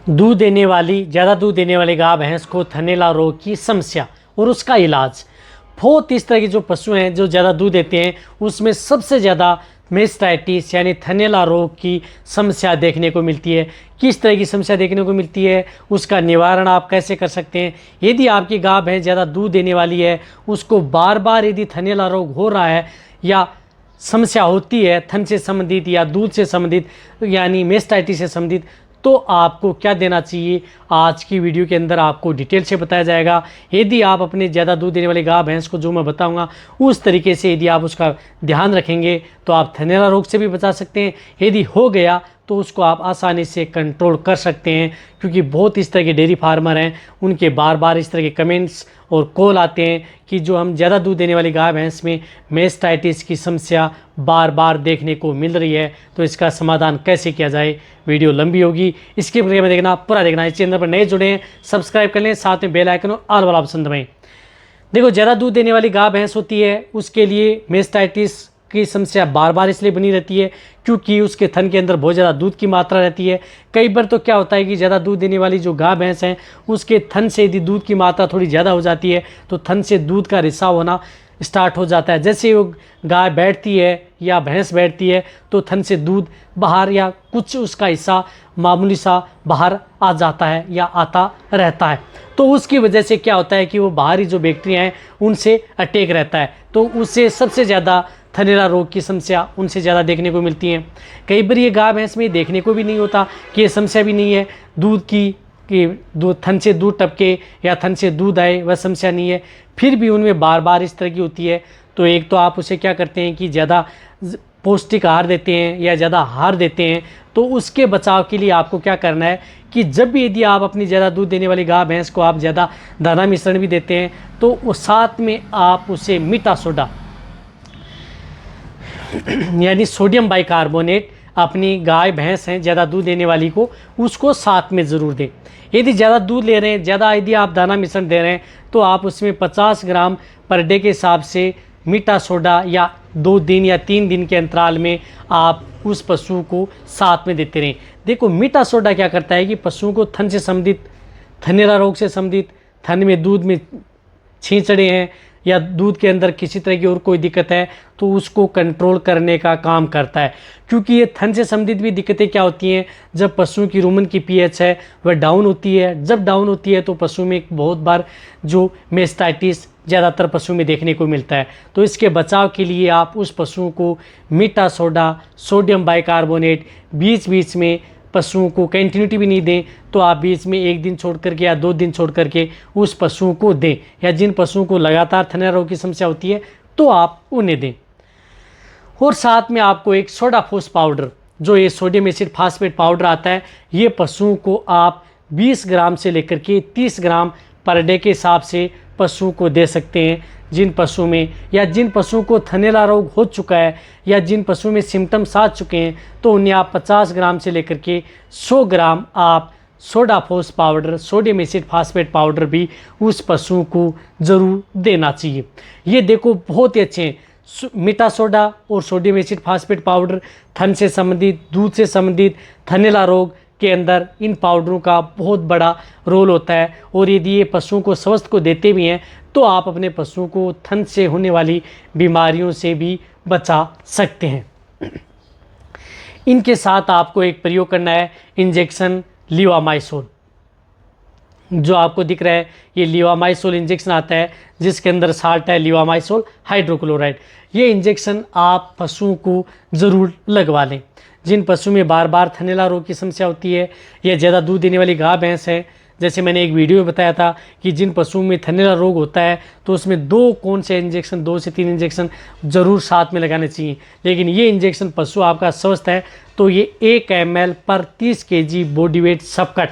दूध देने वाली ज़्यादा दूध देने वाली गाय भैंस को थनैला रोग की समस्या और उसका इलाज। बहुत इस तरह के जो पशु हैं जो ज़्यादा दूध देते हैं उसमें सबसे ज़्यादा मेस्टाइटिस यानी थनैला रोग की समस्या देखने को मिलती है। किस तरह की समस्या देखने को मिलती है, उसका निवारण आप कैसे कर सकते हैं। यदि आपकी गाय भैंस ज़्यादा दूध देने वाली है, उसको बार बार यदि थनैला रोग हो रहा है या समस्या होती है थन से संबंधित या दूध से संबंधित यानी मेस्टाइटिस से संबंधित, तो आपको क्या देना चाहिए आज की वीडियो के अंदर आपको डिटेल से बताया जाएगा। यदि आप अपने ज़्यादा दूध देने वाली गाय भैंस को जो मैं बताऊंगा उस तरीके से यदि आप उसका ध्यान रखेंगे तो आप थनैला रोग से भी बचा सकते हैं। यदि हो गया तो उसको आप आसानी से कंट्रोल कर सकते हैं, क्योंकि बहुत इस तरह के डेयरी फार्मर हैं उनके बार बार इस तरह के कमेंट्स और कॉल आते हैं कि जो हम ज़्यादा दूध देने वाली गाय भैंस में मेस्टाइटिस की समस्या बार बार देखने को मिल रही है, तो इसका समाधान कैसे किया जाए। वीडियो लंबी होगी, इसके बारे में देखना, पूरा देखना। इस चैनल पर नए जुड़े हैं सब्सक्राइब कर लें, साथ में बेल आइकन और ऑल वाला ऑप्शन दबाएं। देखो, ज़्यादा दूध देने वाली गाय भैंस होती है उसके लिए मेस्टाइटिस की समस्या बार बार इसलिए बनी रहती है क्योंकि उसके थन के अंदर बहुत ज़्यादा दूध की मात्रा रहती है। कई बार तो क्या होता है कि ज़्यादा दूध देने वाली जो गाय भैंस हैं उसके थन से यदि दूध की मात्रा थोड़ी ज़्यादा हो जाती है तो थन से दूध का रिसाव होना स्टार्ट हो जाता है। जैसे वो गाय बैठती है या भैंस बैठती है तो थन से दूध बाहर या कुछ उसका हिस्सा मामूली सा बाहर आ जाता है या आता रहता है। तो उसकी वजह से क्या होता है कि वो बाहरी जो बैक्टीरिया हैं उनसे अटैक रहता है, तो उससे सबसे ज़्यादा थनैला रोग की समस्या उनसे ज़्यादा देखने को मिलती है। कई बार ये गाय भैंस में देखने को भी नहीं होता कि ये समस्या भी नहीं है दूध की, कि दूध थन से दूध टपके या थन से दूध आए, वह समस्या नहीं है, फिर भी उनमें बार बार इस तरह की होती है। तो एक तो आप उसे क्या करते हैं कि ज़्यादा पौष्टिक आहार देते हैं या ज़्यादा आहार देते हैं। तो उसके बचाव के लिए आपको क्या करना है कि जब भी यदि आप अपनी ज़्यादा दूध देने वाली गाय भैंस को आप ज़्यादा दाना मिश्रण भी देते हैं तो उस साथ में आप उसे मीठा सोडा यानी सोडियम बाइकार्बोनेट अपनी गाय भैंस हैं ज़्यादा दूध देने वाली को उसको साथ में ज़रूर दें। यदि ज़्यादा दूध ले रहे हैं, ज़्यादा यदि आप दाना मिश्रण दे रहे हैं तो आप उसमें 50 ग्राम पर डे के हिसाब से मीठा सोडा या 2 दिन या 3 दिन के अंतराल में आप उस पशु को साथ में देते रहें। देखो, मीठा सोडा क्या करता है कि पशुओं को थन से संबंधित, थनैला रोग से संबंधित, थन में दूध में छींचड़े हैं या दूध के अंदर किसी तरह की और कोई दिक्कत है तो उसको कंट्रोल करने का काम करता है। क्योंकि ये थन से संबंधित भी दिक्कतें क्या होती हैं, जब पशुओं की रुमन की पीएच है वह डाउन होती है। जब डाउन होती है तो पशु में बहुत बार जो मेस्टाइटिस ज़्यादातर पशु में देखने को मिलता है। तो इसके बचाव के लिए आप उस पशुओं को मीठा सोडा, सोडियम बाइकार्बोनेट बीच बीच में पशुओं को कंटिन्यूटी भी नहीं दें, तो आप बीच में 1 दिन छोड़ करके या 2 दिन छोड़ करके उस पशुओं को दें। या जिन पशुओं को लगातार थनैला रोग की समस्या होती है तो आप उन्हें दें। और साथ में आपको एक सोडाफोस पाउडर, जो ये सोडियम एसिड फास्फेट पाउडर आता है, ये पशुओं को आप 20 ग्राम से लेकर के 30 ग्राम पर डे के हिसाब से पशुओं को दे सकते हैं। जिन पशु में या जिन पशुओं को थनैला रोग हो चुका है या जिन पशुओं में सिम्टम्स आ चुके हैं तो उन्हें आप 50 ग्राम से लेकर के 100 ग्राम आप सोडाफोस powder, sodium acid phosphate powder भी उस पशुओं को ज़रूर देना चाहिए। ये देखो बहुत ही अच्छे हैं। मीठा सोडा और सोडियम एसिड फास्फेट पाउडर थन से संबंधित, दूध से संबंधित थनैला रोग के अंदर इन पाउडरों का बहुत बड़ा रोल होता है। और यदि ये पशुओं को स्वस्थ को देते भी हैं तो आप अपने पशुओं को थन से होने वाली बीमारियों से भी बचा सकते हैं। इनके साथ आपको एक प्रयोग करना है इंजेक्शन लीवामाइसोल, जो आपको दिख रहा है ये लीवामाइसोल इंजेक्शन आता है जिसके अंदर साल्ट है लीवामाइसोल हाइड्रोक्लोराइड। ये इंजेक्शन आप पशुओं को ज़रूर लगवा लें। जिन पशु में बार बार थनैला रोग की समस्या होती है या ज़्यादा दूध देने वाली गाय भैंस है, जैसे मैंने एक वीडियो में बताया था कि जिन पशुओं में थनैला रोग होता है तो उसमें 2 इंजेक्शन 2 से 3 इंजेक्शन ज़रूर साथ में लगाने चाहिए। लेकिन ये इंजेक्शन पशु आपका स्वस्थ है तो ये 1 ml पर 30 kg बॉडी वेट सबकट,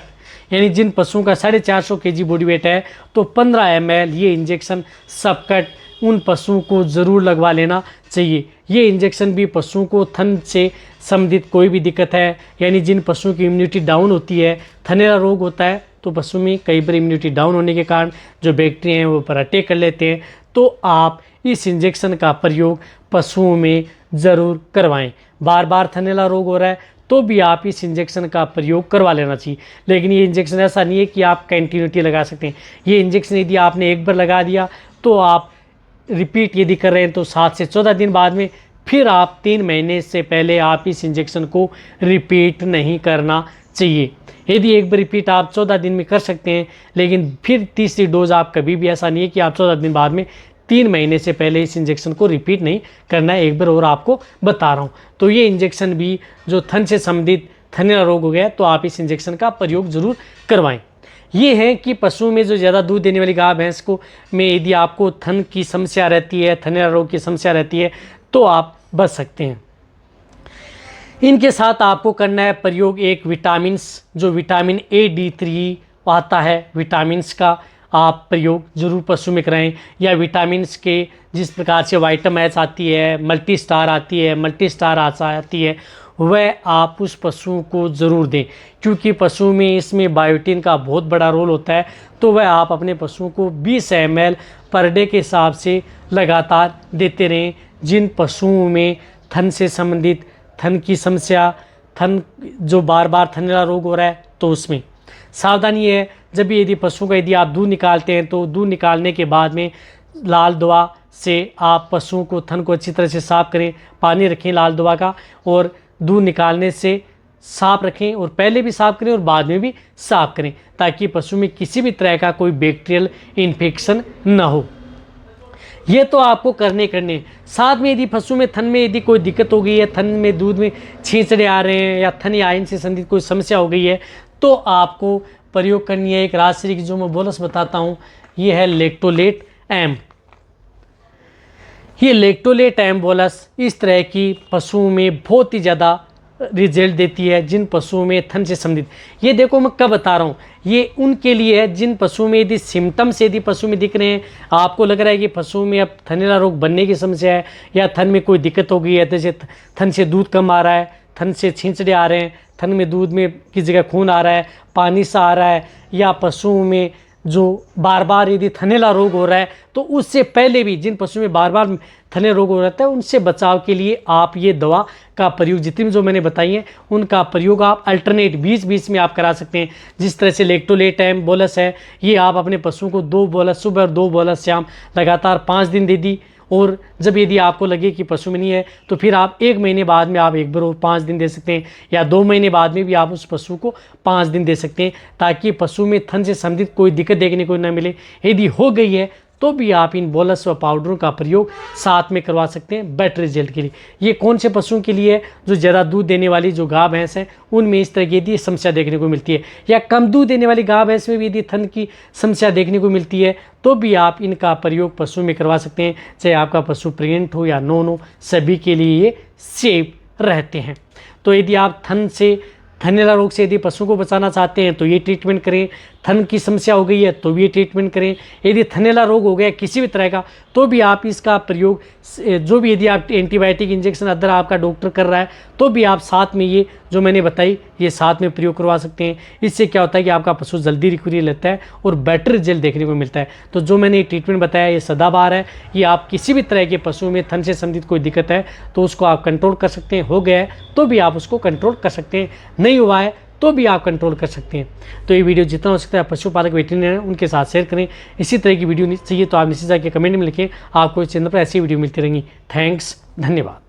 यानी जिन पशुओं का 450 kg बॉडी वेट है तो 15 ml ये इंजेक्शन सबकट उन पशुओं को ज़रूर लगवा लेना चाहिए। ये इंजेक्शन भी पशुओं को थन से संबंधित कोई भी दिक्कत है, यानी जिन पशुओं की इम्यूनिटी डाउन होती है, थनैला रोग होता है तो पशु में कई बार इम्यूनिटी डाउन होने के कारण जो बैक्टीरिया हैं वो पर अटैक कर लेते हैं, तो आप इस इंजेक्शन का प्रयोग पशुओं में ज़रूर करवाएं। बार बार थनैला रोग हो रहा है तो भी आप इस इंजेक्शन का प्रयोग करवा लेना चाहिए। लेकिन ये इंजेक्शन ऐसा नहीं है कि आप कंटिन्यूटी लगा सकते हैं। ये इंजेक्शन यदि आपने एक बार लगा दिया तो आप रिपीट यदि कर रहे हैं तो 7 से 14 दिन बाद में फिर आप 3 महीने से पहले आप इस इंजेक्शन को रिपीट नहीं करना चाहिए। यदि एक बार रिपीट आप 14 दिन में कर सकते हैं, लेकिन फिर तीसरी डोज आप कभी भी, ऐसा नहीं है कि आप 14 दिन बाद में 3 महीने से पहले इस इंजेक्शन को रिपीट नहीं करना है। एक बार और आपको बता रहा हूँ। तो ये इंजेक्शन भी जो थन से संबंधित थनैला रोग हो गया तो आप इस इंजेक्शन का प्रयोग ज़रूर करवाएं। ये है कि पशु में जो ज़्यादा दूध देने वाली गाय भैंस को में यदि आपको थन की समस्या रहती है, थनैला रोग की समस्या रहती है, तो आप बच सकते हैं। इनके साथ आपको करना है प्रयोग एक विटामिन्स, जो विटामिन A, D3 आता है, विटामिन्स का आप प्रयोग ज़रूर पशु में कराएं। या विटामिन्स के जिस प्रकार से वाइटामैक्स आती है, मल्टी स्टार आती है, मल्टी स्टार आती है, वह आप उस पशु को ज़रूर दें, क्योंकि पशु में इसमें बायोटिन का बहुत बड़ा रोल होता है। तो वह आप अपने पशुओं को 20 ml पर डे के हिसाब से लगातार देते रहें। जिन पशुओं में थन से संबंधित थन की समस्या, थन जो बार बार थनैला रोग हो रहा है, तो उसमें सावधानी है। जब भी यदि पशु का यदि आप दूध निकालते हैं तो दूध निकालने के बाद में लाल दवा से आप पशुओं को थन को अच्छी तरह से साफ़ करें, पानी रखें लाल दवा का, और दूध निकालने से साफ़ रखें, और पहले भी साफ़ करें और बाद में भी साफ़ करें, ताकि पशु में किसी भी तरह का कोई बैक्टीरियल इन्फेक्शन न हो। ये तो आपको करने साथ में यदि पशु में थन में यदि कोई दिक्कत हो गई है, थन में दूध में छींचड़े आ रहे हैं या थन या आयन से संबंधित कोई समस्या हो गई है, तो आपको प्रयोग करनी है एक राजश्री की जो मैं बोनस बताता हूँ। ये है लैक्टोलेट एम। ये लैक्टोलेट एम बोलस इस तरह की पशुओं में बहुत ही ज़्यादा रिजल्ट देती है, जिन पशुओं में थन से संबंधित। ये देखो मैं कब बता रहा हूँ, ये उनके लिए है जिन पशुओं में यदि सिम्टम्स यदि पशु में दिख रहे हैं, आपको लग रहा है कि पशुओं में अब थनैला रोग बनने की समस्या है या थन में कोई दिक्कत हो गई है, जैसे थन से दूध कम आ रहा है, थन से छींचड़े आ रहे हैं, थन में दूध में किस जगह खून आ रहा है, पानी सा आ रहा है, या पशुओं में जो बार बार यदि थनैला रोग हो रहा है, तो उससे पहले भी जिन पशुओं में बार बार थनैला रोग हो रहता है, उनसे बचाव के लिए आप ये दवा का प्रयोग जितनी जो मैंने बताई है उनका प्रयोग आप अल्टरनेट बीच में आप करा सकते हैं। जिस तरह से लैक्टोलेट एम बोलस है, ये आप अपने पशुओं को 2 बोलस सुबह और 2 बोलस शाम लगातार 5 दिन दे दी, और जब यदि आपको लगे कि पशु में नहीं है तो फिर आप 1 महीने बाद में आप एक बार और 5 दिन दे सकते हैं, या 2 महीने बाद में भी आप उस पशु को 5 दिन दे सकते हैं, ताकि पशु में थन से संबंधित कोई दिक्कत देखने को न मिले। यदि हो गई है तो भी आप इन बोलस व पाउडरों का प्रयोग साथ में करवा सकते हैं बेटर रिजल्ट के लिए। ये कौन से पशुओं के लिए है? जो ज़्यादा दूध देने वाली जो गाय भैंस है उनमें इस तरह की यदि समस्या देखने को मिलती है, या कम दूध देने वाली गाय भैंस में भी यदि थन की समस्या देखने को मिलती है, तो भी आप इनका प्रयोग पशु में करवा सकते हैं। चाहे आपका पशु प्रेग्नेंट हो या नॉन हो, सभी के लिए ये सेफ रहते हैं। तो यदि आप थनैला रोग से यदि पशु को बचाना चाहते हैं तो ये ट्रीटमेंट करें। थन की समस्या हो गई है तो भी ये ट्रीटमेंट करें। यदि थनैला रोग हो गया किसी भी तरह का, तो भी आप इसका प्रयोग जो भी यदि आप एंटीबायोटिक इंजेक्शन अदर आपका डॉक्टर कर रहा है तो भी आप साथ में ये जो मैंने बताई ये साथ में प्रयोग करवा सकते हैं। इससे क्या होता है कि आपका पशु जल्दी रिकवरी लेता है और बेटर रिजल्ट देखने को मिलता है। तो जो मैंने ये ट्रीटमेंट बताया ये सदाबहार है। ये आप किसी भी तरह के पशु में थन से संबंधित कोई दिक्कत है तो उसको आप कंट्रोल कर सकते हैं। हो गया है तो भी आप उसको कंट्रोल कर सकते हैं, नहीं हुआ है तो भी आप कंट्रोल कर सकते हैं। तो ये वीडियो जितना हो सकता है पशुपालक वेटरनरी उनके साथ शेयर करें। इसी तरह की वीडियो चाहिए तो आप निश्चित जाकर कमेंट में लिखें। आपको इस चैनल पर ऐसी वीडियो मिलती रहेंगी। थैंक्स, धन्यवाद।